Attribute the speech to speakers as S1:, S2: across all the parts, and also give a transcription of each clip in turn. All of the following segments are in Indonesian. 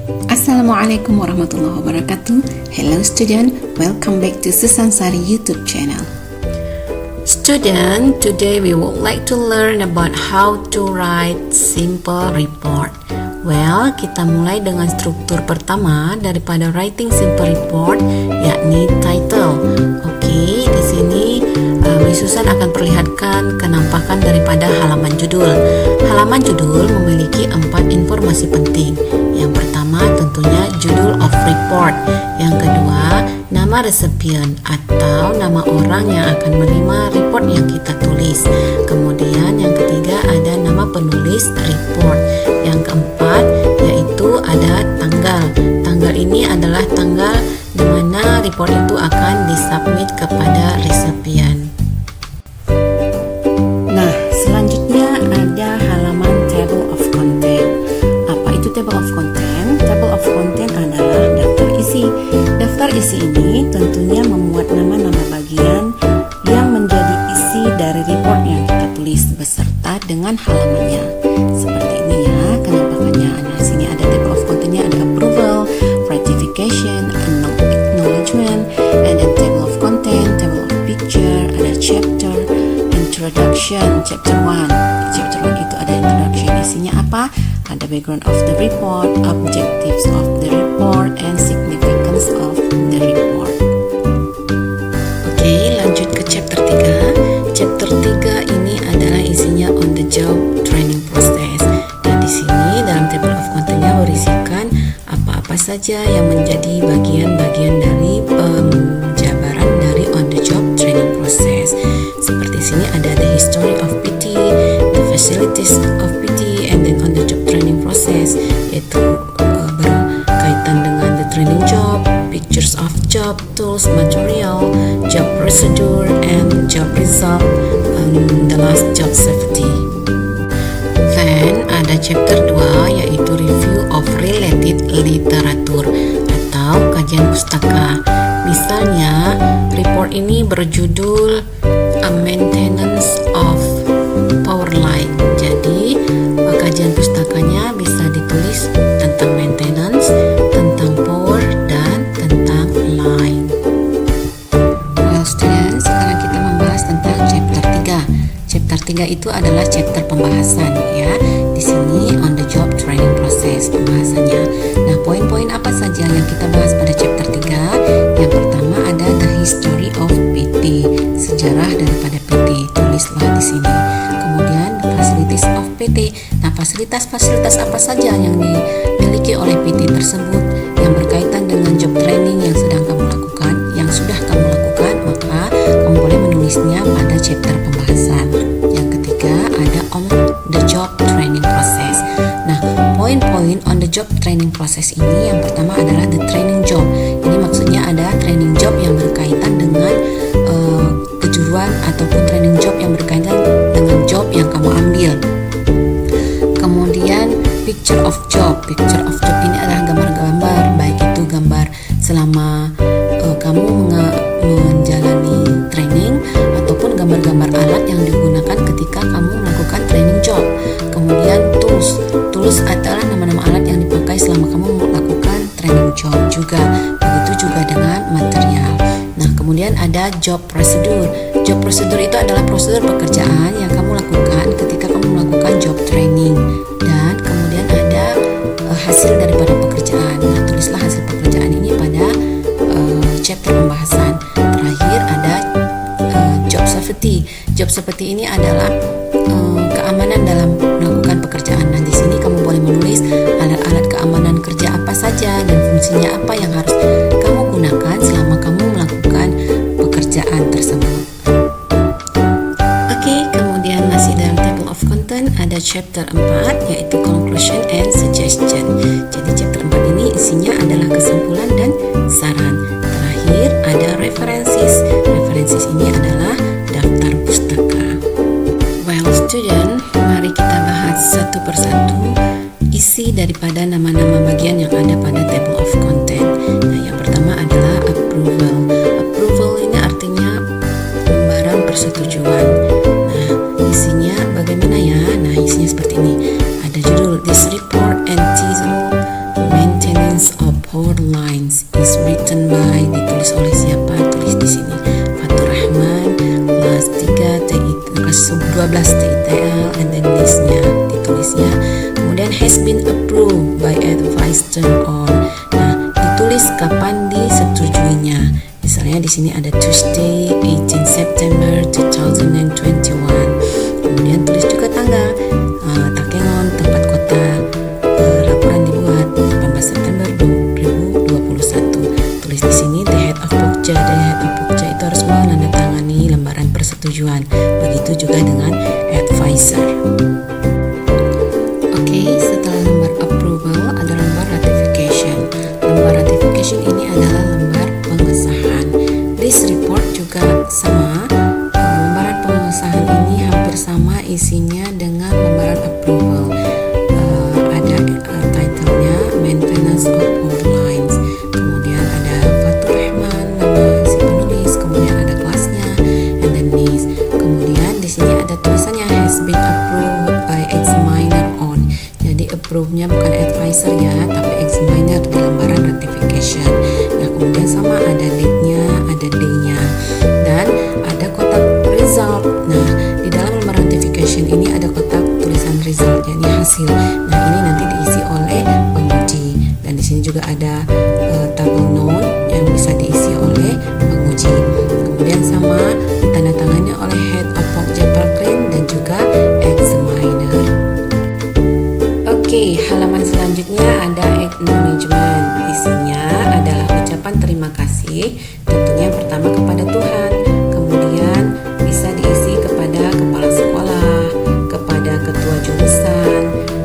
S1: Assalamualaikum warahmatullahi wabarakatuh. Hello student, welcome back to Susansari YouTube channel. Student, today we would like to learn about how to write simple report. Well, kita mulai dengan struktur pertama daripada writing simple report, yakni title. Oke, di sini Miss Susan akan perlihatkan kenampakan daripada halaman judul. Halaman judul memiliki 4 informasi penting. Yang pertama tentunya judul of report. Yang kedua, nama resipien atau nama orang yang akan menerima report yang kita tulis. Kemudian yang ketiga ada nama penulis report. Yang keempat yaitu ada tanggal. Tanggal ini adalah tanggal di mana report itu akan disubmit kepada resipien. Nah, selanjutnya ada halaman table of content. Apa itu table of content? Table of content adalah daftar isi. Daftar isi ini tentunya memuat nama-nama bagian yang menjadi isi dari report yang kita tulis beserta dengan halamannya. Seperti ini ya kenampakannya. Nah, sini ada table of contentnya, ada approval, ratification, acknowledgement, and then table of content, table of picture, ada chapter, introduction, chapter 1. Chapter 1 itu ada introduction, isinya apa? Ada background of the report, objectives of the report, and significance of the report. Oke, lanjut ke chapter 3. Chapter 3 ini adalah isinya on the job training process. Dan di sini dalam table of contentnya berisikan apa-apa saja yang menjadi bagian-bagian dari penjabaran dari on the job training process. Seperti sini ada the history of PT, the facilities of PT, and then on the job training process, yaitu berkaitan dengan the training job, pictures of job, tools, material, job procedure, and job result, and the last job safety. Then ada chapter 2 yaitu review of related literature atau kajian pustaka. Misalnya report ini berjudul A Maintenance of Power Line. Jadi kajian pustakanya bisa ditulis tentang maintenance, tentang power, dan tentang line. Well students, sekarang kita membahas tentang chapter 3. Chapter 3 itu adalah chapter pembahasan ya. Di sini on the job training process pembahasannya. Nah, poin-poin apa saja yang kita bahas pada chapter 3? Yang pertama ada the history of PT, sejarah daripada PT, tulislah di sini. Kemudian facilities of PT. Nah, fasilitas-fasilitas apa saja yang dimiliki oleh PT tersebut yang berkaitan dengan job training yang sedang kamu lakukan, yang sudah kamu lakukan, maka kamu boleh menulisnya pada chapter pembahasan. Yang ketiga ada on the job training process. Nah, poin-poin on the job training process ini yang pertama adalah the training job. Ini maksudnya ada training job yang berkaitan dengan kejuruan ataupun training job yang berkaitan dengan job yang kamu ambil. Kemudian picture of job. Picture of job ini adalah gambar-gambar, baik itu gambar selama kamu menjalani training ataupun gambar-gambar alat yang digunakan ketika kamu melakukan training job. Kemudian tools. Tools adalah nama-nama alat yang dipakai selama kamu melakukan training job juga. Begitu juga dengan material. Nah, kemudian ada job procedure. Job procedure itu adalah prosedur pekerjaan yang kamu lakukan ketika kamu melakukan job training. Dan kemudian ada hasil daripada pekerjaan. Nah, tulislah hasil pekerjaan ini pada chapter pembahasan. Terakhir ada job safety. Job safety ini adalah keamanan dalam melakukan pekerjaan. Nah, di sini kamu boleh menulis alat-alat keamanan kerja apa saja dan fungsinya apa yang harus kamu gunakan selama kamu melakukan pekerjaan tersebut. Oke, kemudian masih dalam table of content ada chapter 4 yaitu conclusion and suggestion. Jadi chapter 4 ini isinya adalah kesimpulan dan saran. Terakhir ada references. References ini adalah daftar pustaka. Well student, mari kita bahas satu persatu isi daripada nama-nama bagian yang ada pada table of content. Nah, yang pertama adalah approval. Approval ini artinya lembaran persetujuan. Nah, isinya bagaimana ya? Nah, isinya seperti ini. Ada judul this report entitled maintenance our lines is written by, ditulis oleh siapa? Tulis di sini Fatur Rahman kelas 3 kelas 12 TITL, and then listnya ditulis ya. Kemudian has been approved by advisor on. Nah, ditulis kapan disetujuinya. Misalnya di sini ada Tuesday 18 September 2021. Kemudian tulis juga tanggal Takengon tempat kota, laporan dibuat 18 September 2021. Tulis di sini the head of Pokja. The head of Pokja itu harus menandatangani lembaran persetujuan. Begitu juga dengan advisor. Oke, setelah lembar approval ada lembar ratification. Lembar ratification ini adalah lembar pengesahan. This report juga sama. Lembaran pengesahan ini hampir sama isinya dengan lembaran approval. Ada title-nya Maintenance of Our Lines. Kemudian ada Fatur Rahman, nama si penulis. Kemudian ada kelasnya, and then this. Kemudian di sini ada tulisannya has been approved by examiner on. Jadi approve-nya bukan advisor ya, tapi examiner di lembaran ratification. Nah, kemudian sama ada date-nya, ada day-nya, dan ada kotak result. Nah, di dalam lembar ratification ini ada kotak tulisan result, yakni hasil. Nah, ini nanti diisi oleh penguji. Dan di sini juga ada table note yang bisa diisi oleh penguji. Kemudian sama ditandatangani oleh head of Pokja Parkland dan juga examiner. Oke, halaman selanjutnya ada acknowledgement. Isinya adalah ucapan terima kasih, tentunya yang pertama kepada Tuhan, kemudian bisa diisi kepada kepala sekolah, kepada ketua jurusan,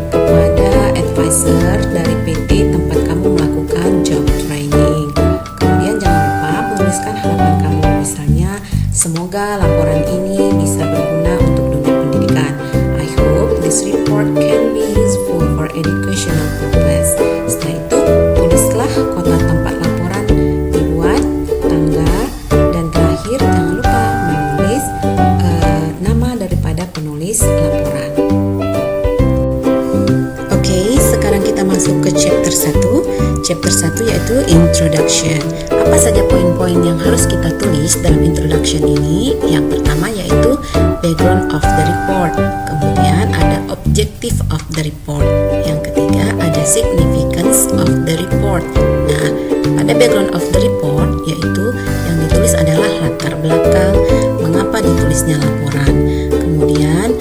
S1: kepada advisor dari PT tempat kamu melakukan job training. Kemudian jangan lupa menuliskan harapan kamu, misalnya semoga laporan ini bisa berguna untuk dunia pendidikan. I hope this report can be useful for educational purpose. Setelah itu tulislah kota tempat laporan dibuat, tanggal, dan terakhir jangan lupa menulis nama daripada penulis laporan. Oke, sekarang kita masuk ke chapter 1. Chapter 1 yaitu introduction. Apa saja poin-poin yang harus kita tulis dalam introduction ini? Yang pertama yaitu background of the report. Kemudian ada objective of the report. Yang ketiga ada significance of the report. Nah, pada background of the report yaitu yang ditulis adalah latar belakang mengapa ditulisnya laporan. Kemudian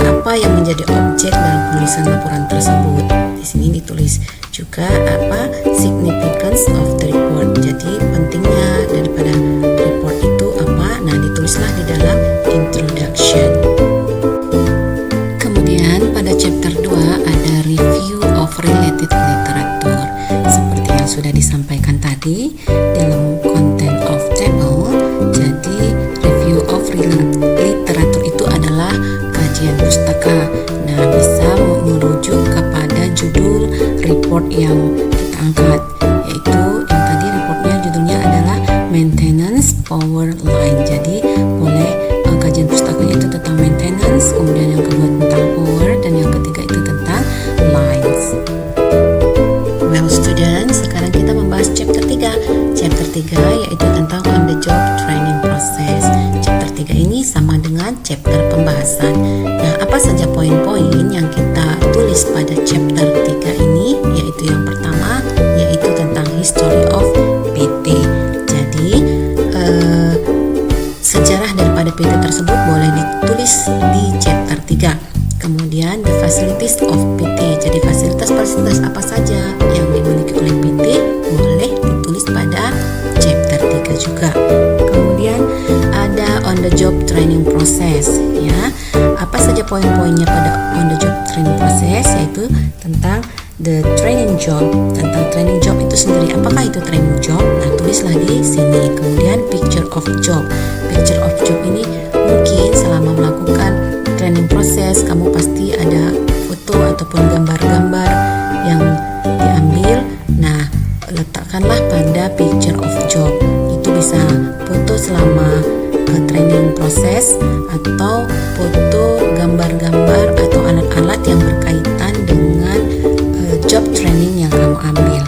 S1: apa yang menjadi objek dalam penulisan laporan tersebut. Di sini ditulis juga apa significance of the report. Jadi pentingnya daripada report itu apa? Nah, ditulislah di dalam introduction. Kemudian pada chapter 2 ada review of related literature. Seperti yang sudah disampaikan tadi dalam content of table. Jadi review of literature itu adalah kajian pustaka. Nah, bisa merujuk kepada judul report yang kita angkat, yaitu yang tadi reportnya judulnya adalah Maintenance Power Line. Jadi boleh kajian pustakanya itu tentang maintenance, kemudian yang kedua tentang power, dan yang ketiga itu tentang lines. Well students, sekarang kita membahas chapter 3. Chapter 3 yaitu tentang on the job training process. Chapter 3 ini sama dengan chapter pembahasan. Nah, apa saja poin-poin yang kita tulis pada chapter 3 ini? Yaitu yang pertama yaitu tentang history of PT. Jadi sejarah daripada PT tersebut boleh ditulis di chapter 3. Kemudian the facilities of PT. Jadi fasilitas-fasilitas apa saja yang dimiliki oleh PT boleh ditulis pada chapter 3 juga. Kemudian ada on the job training process ya. Apa saja poin-poinnya pada on the job training process, yaitu tentang the training job. Tentang training job itu sendiri, apakah itu training job? Nah, tulislah di sini. Kemudian picture of job. Picture of job ini mungkin selama melakukan training proses kamu pasti ada foto ataupun gambar-gambar yang diambil. Nah, letakkanlah pada picture of job. Itu bisa foto selama training proses atau foto gambar-gambar atau alat-alat yang berkaitan dengan job training yang kamu ambil.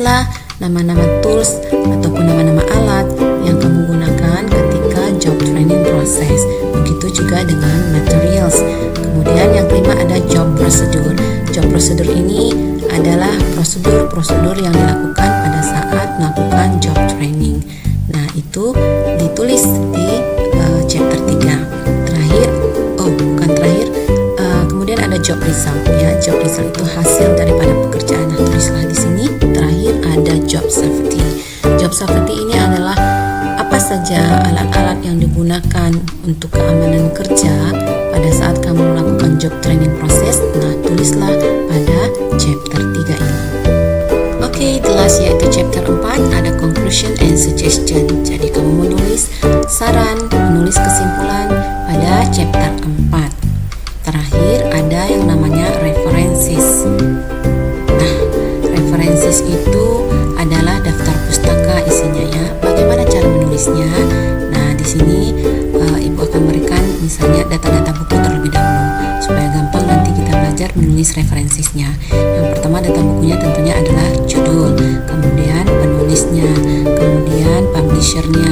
S1: tulislah nama-nama tools ataupun nama-nama alat yang kamu gunakan ketika job training proses. Begitu juga dengan materials. Kemudian yang kelima ada job procedure. Job procedure ini adalah prosedur-prosedur yang dilakukan pada saat melakukan job training. Nah, itu ditulis di chapter 3. Kemudian ada job result ya. Job result itu hasil daripada pekerjaan. Nah, tulislah di sini. Terakhir ada job safety. Job safety ini adalah apa saja alat-alat yang digunakan untuk keamanan kerja pada saat kamu melakukan job training proses. Nah, tulislah pada chapter 3 ini. Oke, the last yaitu chapter 4 ada conclusion and suggestion. Jadi kamu menulis saran, menulis kesimpulan pada chapter 4. Terakhir ada yang namanya references. Nah, references itu adalah daftar pustaka isinya ya. Bagaimana cara menulisnya? Nah, di sini Ibu akan berikan misalnya data-data buku terlebih dahulu supaya gampang nanti kita belajar menulis referensinya. Yang pertama data bukunya tentunya adalah judul, kemudian penulisnya, kemudian publishernya,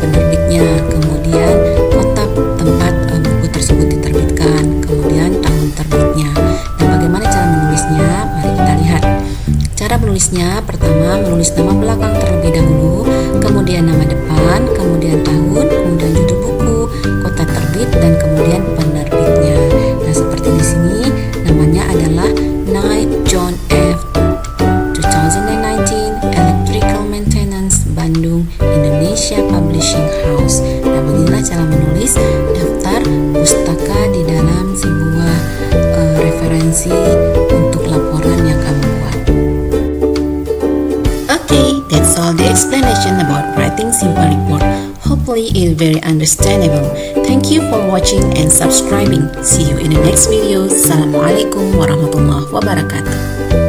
S1: penerbitnya, kemudian kota tempat buku tersebut diterbitkan, kemudian tahun terbitnya. Dan bagaimana cara menulisnya? Mari kita lihat. Cara menulisnya, pertama menulis nama belakang terlebih dahulu, kemudian nama depan, kemudian tahun, kemudian judul buku, kota terbit, dan kemudian penerbitnya. Nah, seperti di sini namanya adalah Knight John F. 2019 Electrical Maintenance Bandung Indonesia Publishing House. Nah, beginilah cara menulis daftar pustaka di dalam sebuah referensi untuk laporan yang kamu buat. Okay, that's all the explanation about writing simple report. Hopefully it's very understandable. Thank you for watching and subscribing. See you in the next video. Assalamualaikum warahmatullahi wabarakatuh.